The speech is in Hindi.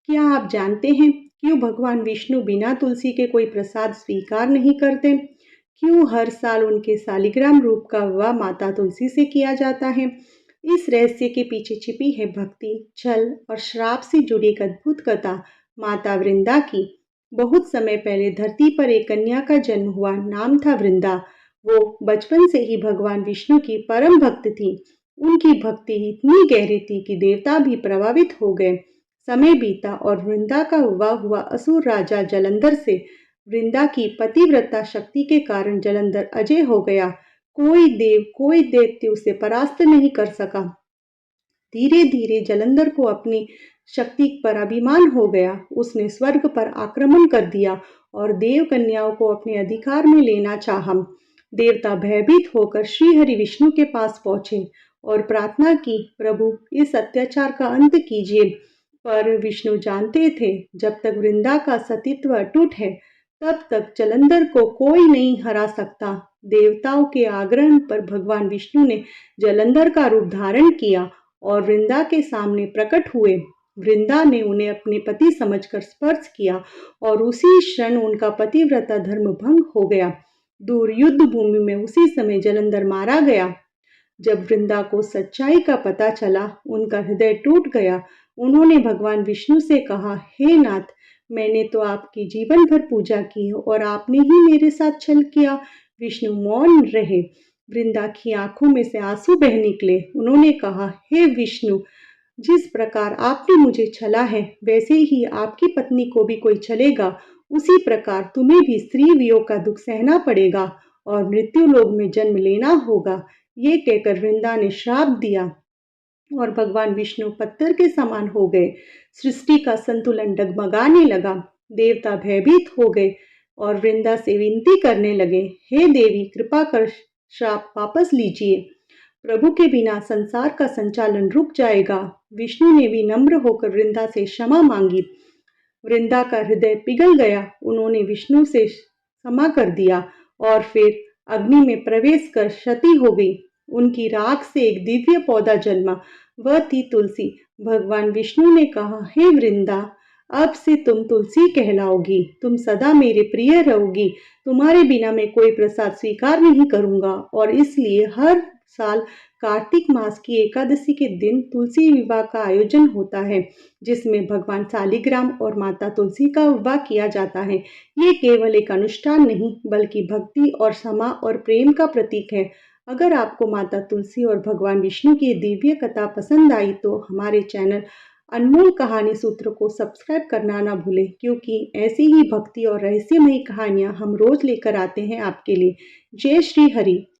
क्या आप जानते हैं क्यों भगवान विष्णु बिना तुलसी के कोई प्रसाद स्वीकार नहीं करते? क्यों हर साल उनके शालिग्राम रूप का विवाह माता तुलसी से किया जाता है? इस रहस्य के पीछे छिपी है भक्ति, छल और श्राप से जुड़ी एक अद्भुत कथा माता वृंदा की। बहुत समय पहले धरती पर एक कन्या का जन्म हुआ, नाम था वृंदा। वो बचपन से ही भगवान विष्णु की परम भक्त थी। उनकी भक्ति इतनी गहरी थी कि देवता भी प्रभावित हो गए। समय बीता और वृंदा का विवाह हुआ असुर राजा जलंधर से। वृंदा की पतिव्रता शक्ति के कारण जलंधर अजय हो गया। कोई देव कोई दैत्य उसे परास्त नहीं कर सका। धीरे धीरे जलंधर को अपनी शक्ति पर अभिमान हो गया। उसने स्वर्ग पर आक्रमण कर दिया और देव कन्याओं को अपने अधिकार में लेना चाहा। देवता भयभीत होकर श्री हरि विष्णु के पास पहुंचे और प्रार्थना की, प्रभु इस अत्याचार का अंत कीजिए। पर विष्णु जानते थे जब तक वृंदा का सतीत्व अटूट है तब तक जलंधर को कोई नहीं हरा सकता। देवताओं के आग्रह पर भगवान विष्णु ने जलंधर का रूप धारण किया और वृंदा के सामने प्रकट हुए। वृंदा ने उन्हें अपने पति समझकर स्पर्श किया और उसी क्षण उनका पतिव्रता धर्म भंग हो गया। दूर युद्ध भूमि में उसी समय जलंधर मारा गया। जब वृंदा को सच्चाई का पता चला, उनका हृदय टूट गया। उन्होंने भगवान विष्णु से कहा, हे नाथ, मैंने तो आपकी जीवन भर पूजा की और आपने ही मेरे साथ छल किया। विष्णु मौन रहे। वृंदा की आंखों में से आंसू बह निकले। उन्होंने कहा, हे विष्णु, जिस प्रकार आपने मुझे छला है वैसे ही आपकी पत्नी को भी कोई छलेगा। उसी प्रकार तुम्हें भी स्त्री वियोग का दुख सहना पड़ेगा और मृत्यु लोक में जन्म लेना होगा। ये कहकर वृंदा ने श्राप दिया और भगवान विष्णु पत्थर के समान हो गए। सृष्टि का संतुलन डगमगाने लगा। देवता भयभीत हो गए और वृंदा से विनती करने लगे, हे देवी, कृपा कर श्राप वापस लीजिए। प्रभु के बिना संसार का संचालन रुक जाएगा। विष्णु ने भी नम्र होकर वृंदा से क्षमा मांगी। वृंदा का हृदय पिघल गया। उन्होंने विष्णु से क्षमा कर दिया और फिर अग्नि में प्रवेश कर सती हो गई। उनकी राख से एक दिव्य पौधा जन्मा, वह थी तुलसी। भगवान विष्णु ने कहा, हे वृंदा, अब से तुम तुलसी कहलाओगी। तुम सदा मेरे प्रिय रहोगी। तुम्हारे बिना मैं कोई प्रसाद स्वीकार नहीं करूंगा और इसलिए हर साल कार्तिक मास की एकादशी के दिन तुलसी विवाह का आयोजन होता है, जिसमें भगवान शालिग्राम और माता तुलसी का विवाह किया जाता है। ये केवल एक अनुष्ठान नहीं बल्कि भक्ति और क्षमा और प्रेम का प्रतीक है। अगर आपको माता तुलसी और भगवान विष्णु की दिव्य कथा पसंद आई तो हमारे चैनल अनमोल कहानी सूत्र को सब्सक्राइब करना ना भूलें, क्योंकि ऐसी ही भक्ति और रहस्यमयी कहानियाँ हम रोज लेकर आते हैं आपके लिए। जय श्री हरि।